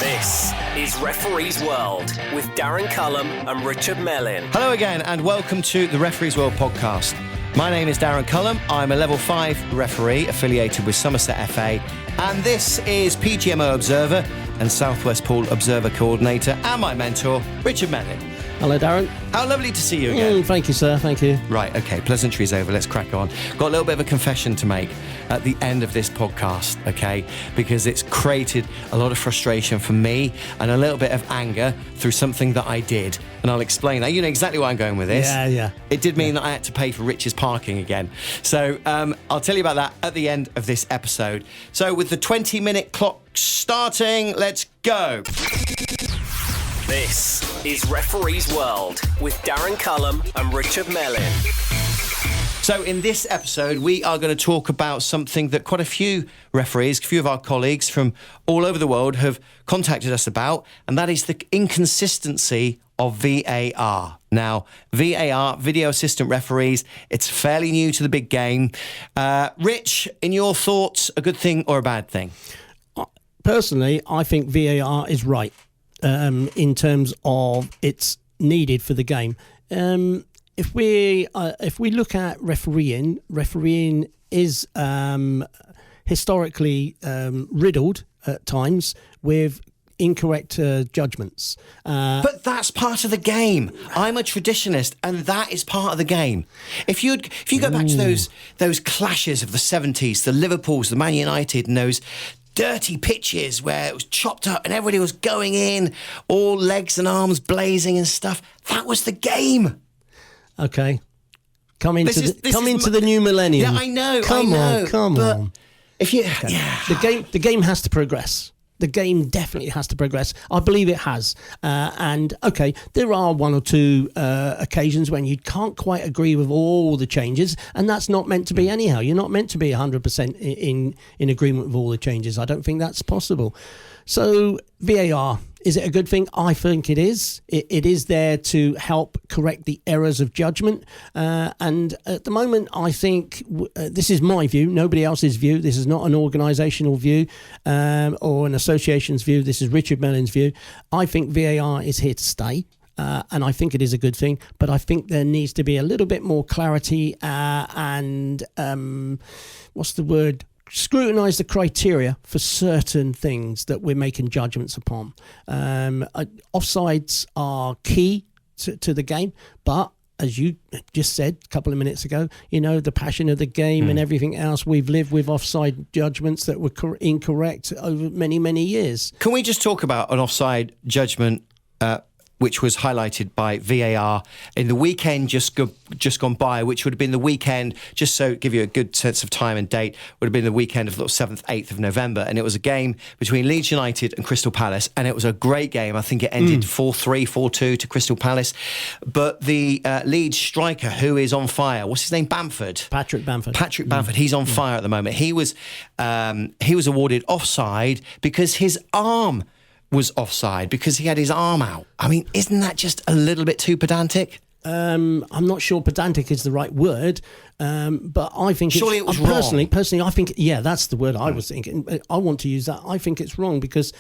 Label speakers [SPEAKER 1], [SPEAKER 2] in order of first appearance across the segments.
[SPEAKER 1] This is Referee's World with Darren Cullum and Richard Mellin.
[SPEAKER 2] Hello again and welcome to the Referee's World podcast. My name is Darren Cullum. I'm a Level 5 referee affiliated with Somerset FA, and this is PGMO Observer and South West Pool Observer Coordinator and my mentor, Richard Mellin.
[SPEAKER 3] Hello, Darren.
[SPEAKER 2] How lovely to see you again.
[SPEAKER 3] Thank you, sir. Thank you.
[SPEAKER 2] Right, okay, pleasantries over. Let's crack on. Got a little bit of a confession to make at the end of this podcast, okay? Because it's created a lot of frustration for me and a little bit of anger through something that I did. And I'll explain that. You know exactly where I'm going with this.
[SPEAKER 3] Yeah.
[SPEAKER 2] It did mean that I had to pay for Rich's parking again. So I'll tell you about that at the end of this episode. So with the 20-minute clock starting, let's go.
[SPEAKER 1] This is Referee's World with Darren Cullum and Richard Mellin.
[SPEAKER 2] So in this episode, we are going to talk about something that quite a few referees, a few of our colleagues from all over the world have contacted us about, and that is the inconsistency of VAR. Now, VAR, video assistant referees, it's fairly new to the big game. Rich, in your thoughts, a good thing or a bad thing?
[SPEAKER 3] Personally, I think VAR is right in terms of it's needed for the game. If we look at refereeing is historically riddled at times with incorrect judgments.
[SPEAKER 2] But that's part of the game. I'm a traditionalist, and that is part of the game. If you go back to those clashes of the 70s, the Liverpools, the Man United, and those dirty pitches where it was chopped up and everybody was going in, all legs and arms blazing and stuff, that was the game.
[SPEAKER 3] Okay. Come into the new millennium.
[SPEAKER 2] Yeah, I know.
[SPEAKER 3] Come on.
[SPEAKER 2] If you,
[SPEAKER 3] okay.
[SPEAKER 2] Yeah.
[SPEAKER 3] The game has to progress. The game definitely has to progress. I believe it has. And, okay, there are one or two occasions when you can't quite agree with all the changes, and that's not meant to be anyhow. You're not meant to be 100% in agreement with all the changes. I don't think that's possible. So, VAR, is it a good thing? I think it is. It is there to help correct the errors of judgment. And at the moment, I think this is my view, nobody else's view. This is not an organisational view or an association's view. This is Richard Mellin's view. I think VAR is here to stay. And I think it is a good thing. But I think there needs to be a little bit more clarity and scrutinise the criteria for certain things that we're making judgments upon. Offsides are key to the game, but as you just said a couple of minutes ago, you know, the passion of the game and everything else, we've lived with offside judgments that were incorrect over many, many years.
[SPEAKER 2] Can we just talk about an offside judgment which was highlighted by VAR in the weekend just gone by, which would have been the weekend, just so give you a good sense of time and date, would have been the weekend of 7th, 8th of November. And it was a game between Leeds United and Crystal Palace. And it was a great game. I think it ended 4-3, 4-2 to Crystal Palace. But the Leeds striker, who is on fire, what's his name?
[SPEAKER 3] Patrick Bamford.
[SPEAKER 2] He's on fire at the moment. He was awarded offside because his arm was offside, because he had his arm out. I mean, isn't that just a little bit too pedantic?
[SPEAKER 3] I'm not sure pedantic is the right word, but I think
[SPEAKER 2] surely it was wrong.
[SPEAKER 3] Personally, I think, yeah, that's the word I was thinking. I want to use that. I think it's wrong because,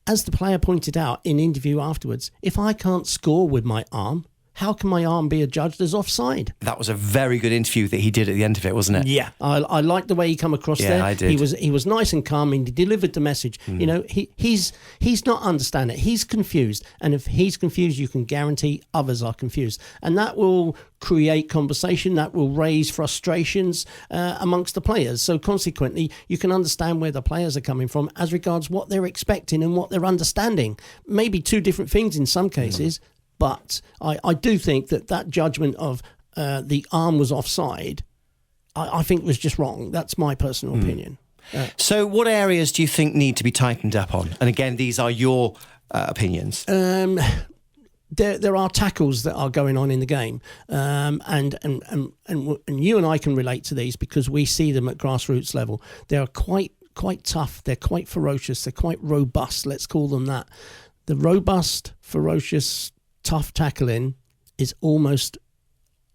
[SPEAKER 3] as the player pointed out in interview afterwards, if I can't score with my arm, how can my arm be adjudged as offside?
[SPEAKER 2] That was a very good interview that he did at the end of it, wasn't it?
[SPEAKER 3] Yeah, I liked the way he come across there.
[SPEAKER 2] Yeah, I did.
[SPEAKER 3] He was nice and calm, and he delivered the message. You know, he's not understanding it. He's confused, and if he's confused, you can guarantee others are confused, and that will create conversation. That will raise frustrations amongst the players. So consequently, you can understand where the players are coming from as regards what they're expecting and what they're understanding. Maybe two different things in some cases. But I do think that judgment of the arm was offside, I think was just wrong. That's my personal opinion.
[SPEAKER 2] So what areas do you think need to be tightened up on? And again, these are your opinions.
[SPEAKER 3] There are tackles that are going on in the game, and you and I can relate to these because we see them at grassroots level. They are quite tough. They're quite ferocious. They're quite robust. Let's call them that. The robust, ferocious, tough tackling is almost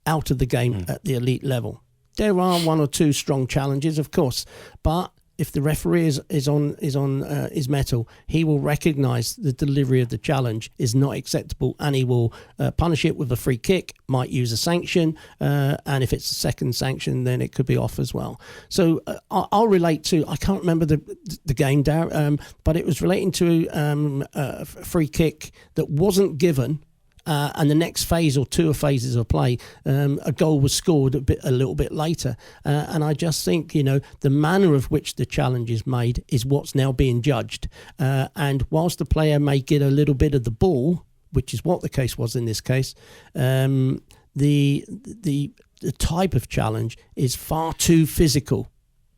[SPEAKER 3] out of the game at the elite level. There are one or two strong challenges, of course, but if the referee is on his mettle, he will recognise the delivery of the challenge is not acceptable, and he will punish it with a free kick. Might use a sanction, and if it's a second sanction, then it could be off as well. So I'll relate to. I can't remember the game, Darren, but it was relating to a free kick that wasn't given. And the next phase or two phases of play, a goal was scored a little bit later. And I just think, the manner of which the challenge is made is what's now being judged. And whilst the player may get a little bit of the ball, which is what the case was in this case, the type of challenge is far too physical.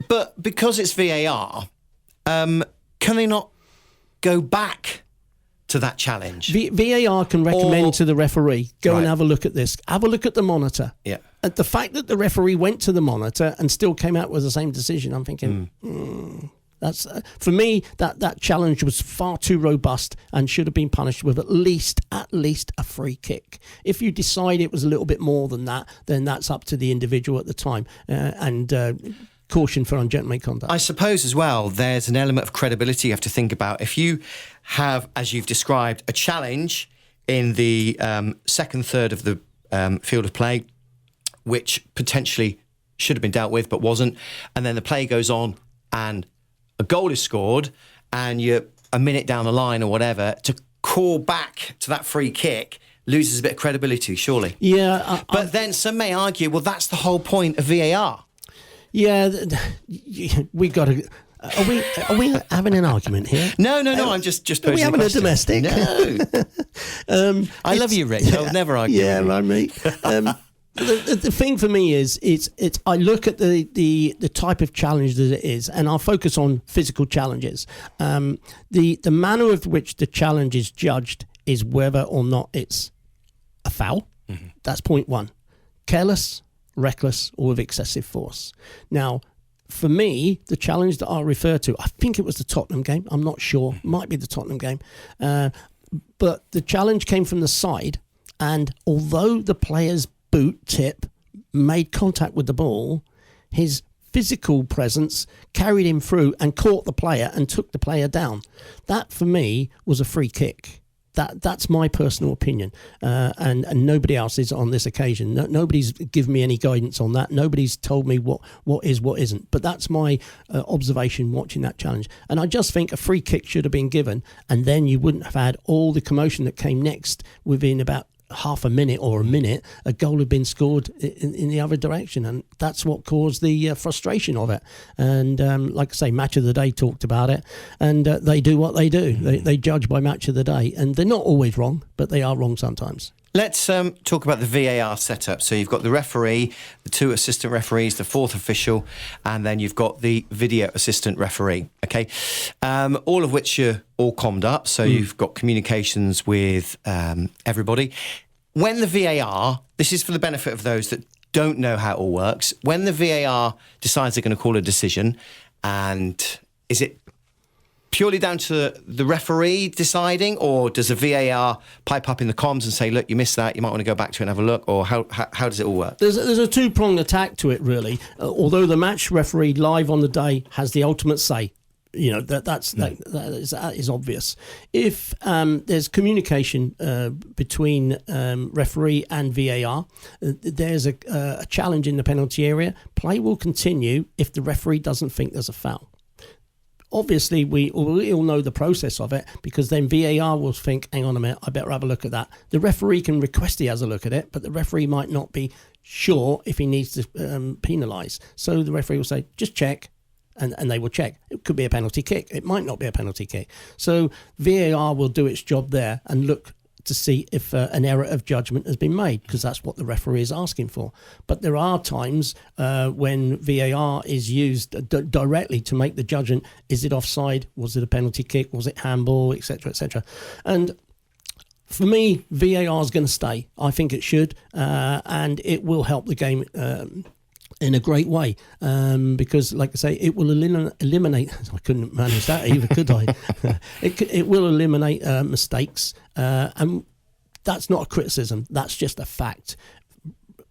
[SPEAKER 2] But because it's VAR, can they not go back to that challenge?
[SPEAKER 3] VAR can recommend to the referee, go and have a look at this. Have a look at the monitor.
[SPEAKER 2] Yeah.
[SPEAKER 3] And the fact that the referee went to the monitor and still came out with the same decision, I'm thinking, that's for me, that challenge was far too robust and should have been punished with at least a free kick. If you decide it was a little bit more than that, then that's up to the individual at the time. Caution for ungentlemanly conduct.
[SPEAKER 2] I suppose as well, there's an element of credibility you have to think about. If you have, as you've described, a challenge in the second third of the field of play, which potentially should have been dealt with but wasn't, and then the play goes on and a goal is scored and you're a minute down the line or whatever, to call back to that free kick loses a bit of credibility, surely.
[SPEAKER 3] Yeah.
[SPEAKER 2] But then some may argue, well, that's the whole point of VAR.
[SPEAKER 3] Yeah, we got to. Are we having an argument here?
[SPEAKER 2] No. I'm just posing.
[SPEAKER 3] Are we having a
[SPEAKER 2] question.
[SPEAKER 3] domestic?
[SPEAKER 2] No. I love you, Rich. I'll never argue.
[SPEAKER 3] Yeah, right, mate. The thing for me is, it's. I look at the type of challenge that it is, and I'll focus on physical challenges. The manner of which the challenge is judged is whether or not it's a foul. Mm-hmm. That's point one. Careless, reckless, or with excessive force. Now, for me, the challenge that I'll refer to, I think it was the Tottenham game. I'm not sure. Might be the Tottenham game. But the challenge came from the side, and although the player's boot tip made contact with the ball, his physical presence carried him through and caught the player and took the player down. That, for me, was a free kick. That's my personal opinion, and nobody else is on this occasion. Nobody's given me any guidance on that. Nobody's told me what is, what isn't. But that's my observation watching that challenge. And I just think a free kick should have been given, and then you wouldn't have had all the commotion that came next within about half a minute or a minute. A goal had been scored in the other direction, and that's what caused the frustration of it. And like I say, Match of the Day talked about it, and they do what they do. They judge by Match of the Day, and they're not always wrong, but they are wrong sometimes.
[SPEAKER 2] Let's talk about the VAR setup. So you've got the referee, the two assistant referees, the fourth official, and then you've got the video assistant referee. Okay, all of which are all commed up. So you've got communications with everybody. When the VAR, this is for the benefit of those that don't know how it all works. When the VAR decides they're going to call a decision, and is it purely down to the referee deciding, or does the VAR pipe up in the comms and say, look, you missed that, you might want to go back to it and have a look, or how does it all work?
[SPEAKER 3] There's a two-pronged attack to it, really. Although the match referee live on the day has the ultimate say. That is obvious. If there's communication between referee and VAR, there's a challenge in the penalty area. Play will continue if the referee doesn't think there's a foul. Obviously, we all know the process of it, because then VAR will think, hang on a minute, I better have a look at that. The referee can request he has a look at it, but the referee might not be sure if he needs to penalise. So the referee will say, just check. And they will check. It could be a penalty kick. It might not be a penalty kick. So VAR will do its job there and look to see if an error of judgment has been made, because that's what the referee is asking for. But there are times when VAR is used directly to make the judgment. Is it offside? Was it a penalty kick? Was it handball? Etc. etc. And for me, VAR is going to stay. I think it should, and it will help the game in a great way, because, like I say, it will eliminate. I couldn't manage that either, could I? It will eliminate mistakes, and that's not a criticism. That's just a fact.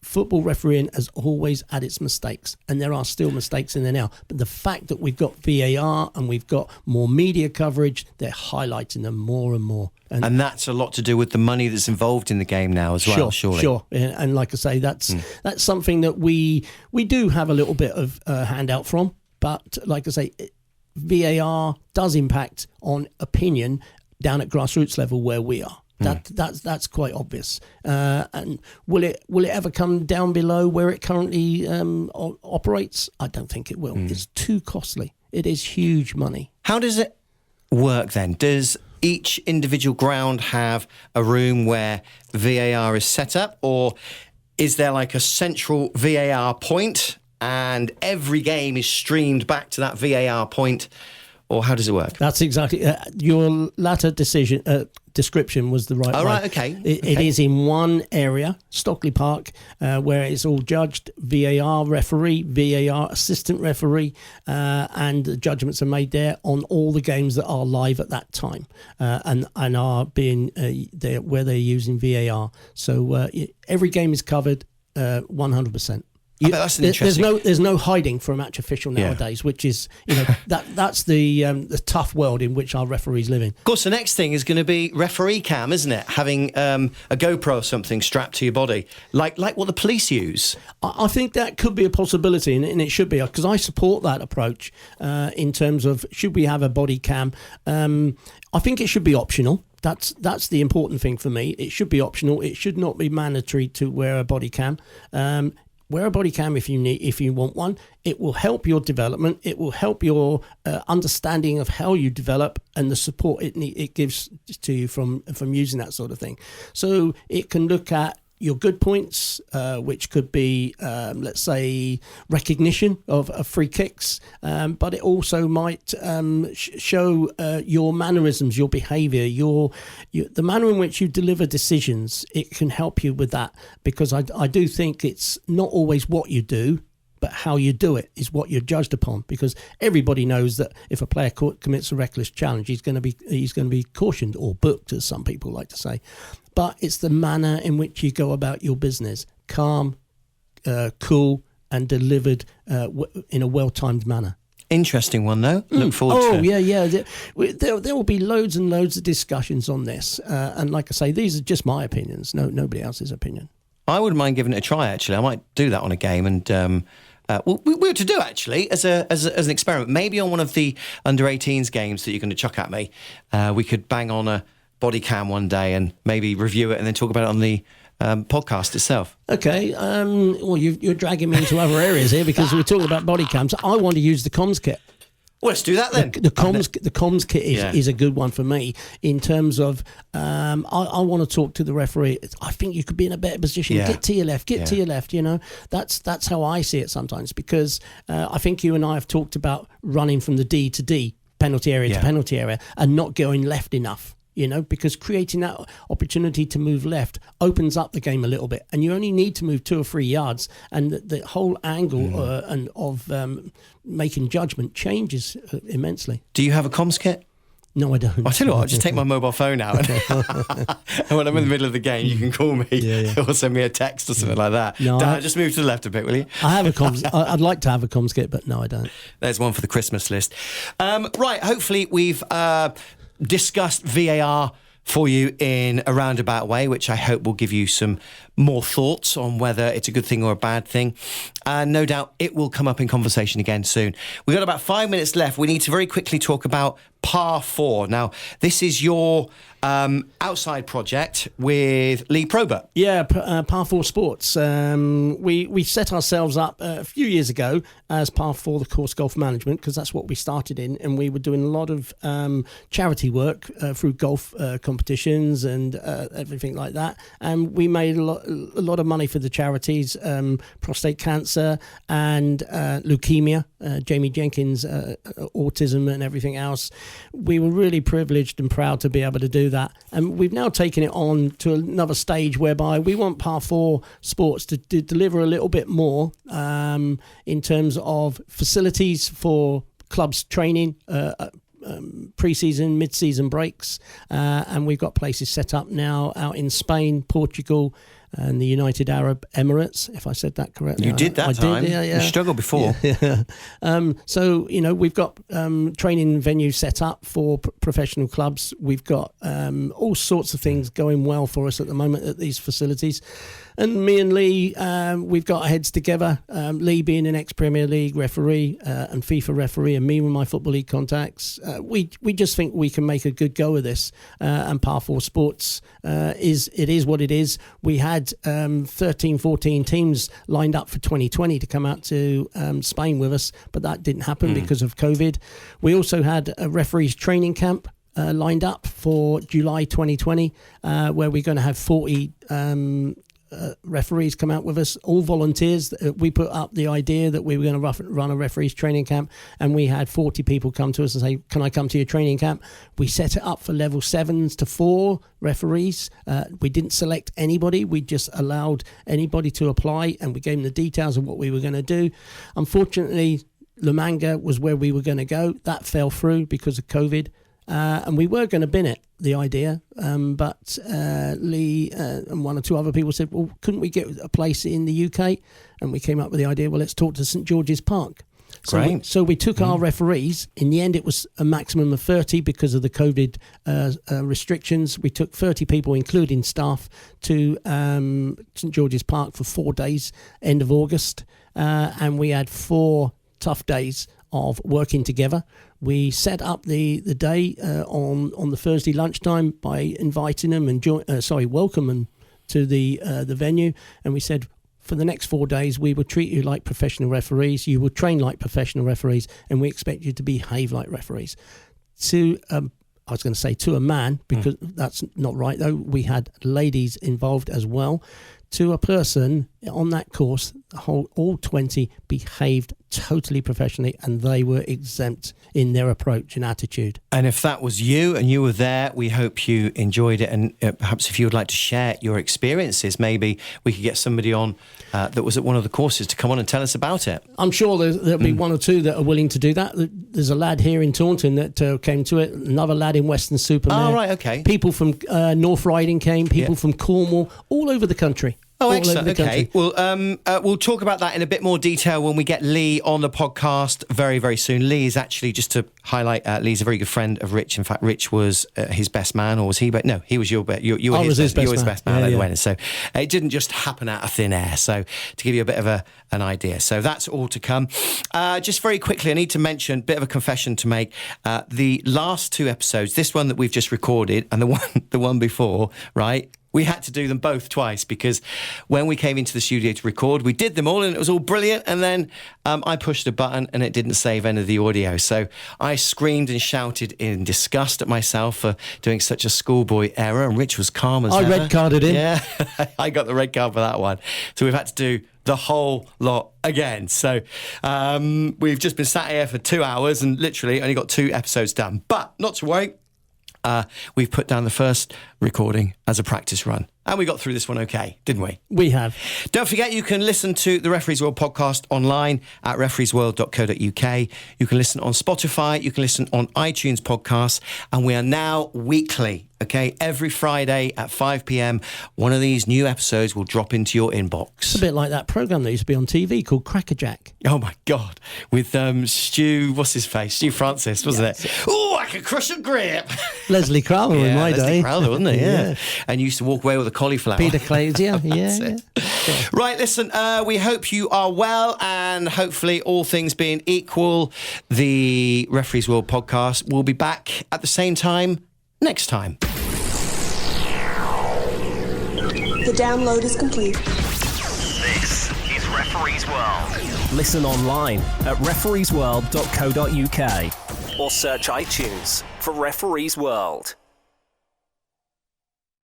[SPEAKER 3] football refereeing has always had its mistakes, and there are still mistakes in there now. But the fact that we've got VAR and we've got more media coverage, they're highlighting them more and more.
[SPEAKER 2] And that's a lot to do with the money that's involved in the game now as well, surely.
[SPEAKER 3] Sure. And like I say, that's something that we do have a little bit of handout from. But like I say, VAR does impact on opinion down at grassroots level where we are. That's quite obvious. And will it ever come down below where it currently operates? I don't think it will. It's too costly. It is huge money.
[SPEAKER 2] How does it work then? Does each individual ground have a room where VAR is set up, or is there like a central VAR point and every game is streamed back to that VAR point? Or how does it work?
[SPEAKER 3] That's exactly your latter description was the right one.
[SPEAKER 2] Right, okay.
[SPEAKER 3] It is in one area, Stockley Park, where it's all judged. VAR referee, VAR assistant referee, and the judgments are made there on all the games that are live at that time, and are being there where they're using VAR. So every game is covered 100%.
[SPEAKER 2] I bet that's an interesting.
[SPEAKER 3] There's no hiding for a match official nowadays, which is that's the tough world in which our referees live in.
[SPEAKER 2] Of course, the next thing is going to be referee cam, isn't it? Having a GoPro or something strapped to your body, like what the police use.
[SPEAKER 3] I think that could be a possibility, and it should be, because I support that approach in terms of should we have a body cam. I think it should be optional. That's the important thing for me. It should be optional. It should not be mandatory to wear a body cam. Wear a body cam if you want one. It will help your development. It will help your understanding of how you develop and the support it gives to you from using that sort of thing. So it can look at your good points, which could be, let's say, recognition of free kicks, but it also might show your mannerisms, your behaviour, the manner in which you deliver decisions. It can help you with that, because I do think it's not always what you do, but how you do it is what you're judged upon, because everybody knows that if a player commits a reckless challenge, he's going to be cautioned or booked, as some people like to say. But it's the manner in which you go about your business, calm, cool, and delivered in a well-timed manner.
[SPEAKER 2] Interesting one, though. Look forward to it.
[SPEAKER 3] Yeah. There will be loads and loads of discussions on this. And like I say, these are just my opinions, nobody else's opinion.
[SPEAKER 2] I wouldn't mind giving it a try, actually. I might do that on a game. And we were to do, actually, as an experiment. Maybe on one of the under-18s games that you're going to chuck at me, we could bang on a body cam one day and maybe review it and then talk about it on the podcast itself. Okay.
[SPEAKER 3] Well, you're dragging me into other areas here, because we're talking about body cams. I want to use the comms kit.
[SPEAKER 2] Well, let's do that then.
[SPEAKER 3] The comms kit is a good one for me in terms of I want to talk to the referee. I think you could be in a better position. Get to your left. To your left. That's how I see it sometimes, because I think you and I have talked about running from the D to D, penalty area to penalty area, and not going left enough. Because creating that opportunity to move left opens up the game a little bit, and you only need to move 2 or 3 yards, and the whole angle of making judgment changes immensely.
[SPEAKER 2] Do you have a comms kit?
[SPEAKER 3] No, I don't.
[SPEAKER 2] I'll tell you what, I'll just take my mobile phone out, and when I'm in the middle of the game, you can call me or send me a text or something like that.
[SPEAKER 3] No,
[SPEAKER 2] Dad, just move to the left a bit, will you?
[SPEAKER 3] I have a comms. I'd like to have a comms kit, but no, I don't.
[SPEAKER 2] There's one for the Christmas list. Right, hopefully we've discussed VAR for you in a roundabout way, which I hope will give you some more thoughts on whether it's a good thing or a bad thing. And no doubt it will come up in conversation again soon. We've got about 5 minutes left. We need to very quickly talk about Par 4. Now, this is your outside project with Lee Probert.
[SPEAKER 3] Yeah, Par 4 Sports. We set ourselves up a few years ago as Par 4 the course golf management, because that's what we started in, and we were doing a lot of charity work through golf competitions and everything like that. And we made a lot of money for the charities, prostate cancer and leukemia, Jamie Jenkins, autism and everything else. We were really privileged and proud to be able to do that. And we've now taken it on to another stage whereby we want Par 4 Sports to deliver a little bit more in terms of facilities for clubs training, pre-season, mid-season breaks, and we've got places set up now out in Spain, Portugal, and the United Arab Emirates, if I said that correctly.
[SPEAKER 2] You did that time.
[SPEAKER 3] Did, yeah.
[SPEAKER 2] You struggled before.
[SPEAKER 3] Yeah. So, we've got training venues set up for professional clubs. We've got all sorts of things going well for us at the moment at these facilities. And me and Lee, we've got our heads together. Lee being an ex-Premier League referee and FIFA referee, and me with my Football League contacts. We just think we can make a good go of this. And Par 4 Sports is what it is. We had 13, 14 teams lined up for 2020 to come out to Spain with us, but that didn't happen because of COVID. We also had a referees training camp lined up for July 2020, where we're going to have 40 referees come out with us, all volunteers. We put up the idea that we were going to run a referees training camp, and we had 40 people come to us and say, can I come to your training camp? We set it up for level 7s to 4 referees. We didn't select anybody. We just allowed anybody to apply, and we gave them the details of what we were going to do. Unfortunately, La Manga was where we were going to go. That fell through because of COVID. And we were going to bin it, the idea, but Lee and one or two other people said, well, couldn't we get a place in the UK? And we came up with the idea, well, let's talk to St George's Park. So we took our referees. In the end, it was a maximum of 30 because of the COVID restrictions. We took 30 people, including staff, to St George's Park for 4 days, end of August. And we had 4 tough days of working together. We set up the day on the Thursday lunchtime by inviting them and welcome them to the venue, and we said, for the next 4 days we will treat you like professional referees, you will train like professional referees, and we expect you to behave like referees. To I was going to say to a man, because that's not right though, we had ladies involved as well. To a person on that course, all 20 behaved totally professionally, and they were exempt in their approach and attitude.
[SPEAKER 2] And if that was you and you were there, we hope you enjoyed it. And perhaps if you would like to share your experiences, maybe we could get somebody on that was at one of the courses to come on and tell us about it.
[SPEAKER 3] I'm sure there'll be one or two that are willing to do that. There's a lad here in Taunton that came to it, another lad in Weston-super-Mare.
[SPEAKER 2] Oh, right, okay.
[SPEAKER 3] People from North Riding came, people from Cornwall, all over the country.
[SPEAKER 2] Oh, excellent. Okay. Well, we'll talk about that in a bit more detail when we get Lee on the podcast very, very soon. Lee is actually, just to highlight, Lee's a very good friend of Rich. In fact, Rich was his best man, or was he? But no, he was your best. You were his best man at the wedding. So it didn't just happen out of thin air. So to give you a bit of an idea. So that's all to come. Just very quickly, I need to mention, bit of a confession to make. The last 2 episodes, this one that we've just recorded and the one before, right? We had to do them both twice because when we came into the studio to record, we did them all and it was all brilliant. And then I pushed a button and it didn't save any of the audio. So I screamed and shouted in disgust at myself for doing such a schoolboy error. And Rich was calm as ever.
[SPEAKER 3] I red carded him.
[SPEAKER 2] Yeah, I got the red card for that one. So we've had to do the whole lot again. So we've just been sat here for 2 hours and literally only got 2 episodes done. But not to worry. We've put down the first recording as a practice run. And we got through this one okay, didn't we?
[SPEAKER 3] We have.
[SPEAKER 2] Don't forget, you can listen to the Referees World podcast online at refereesworld.co.uk. You can listen on Spotify. You can listen on iTunes podcasts. And we are now weekly, okay? Every Friday at 5 p.m, one of these new episodes will drop into your inbox.
[SPEAKER 3] It's a bit like that programme that used to be on TV called Crackerjack.
[SPEAKER 2] Oh, my God. With Stu, what's his face? Stu Francis, wasn't it? Oh, I could crush a grape.
[SPEAKER 3] Leslie Crowther in my day.
[SPEAKER 2] Leslie Crowther, wasn't it? Yeah. And used to walk away with a cauliflower.
[SPEAKER 3] Peter Clays, yeah.
[SPEAKER 2] Right, listen, we hope you are well, and hopefully all things being equal, the Referees World podcast will be back at the same time next time.
[SPEAKER 4] The download is complete.
[SPEAKER 1] This is Referees World. Listen online at refereesworld.co.uk or search iTunes for Referees World.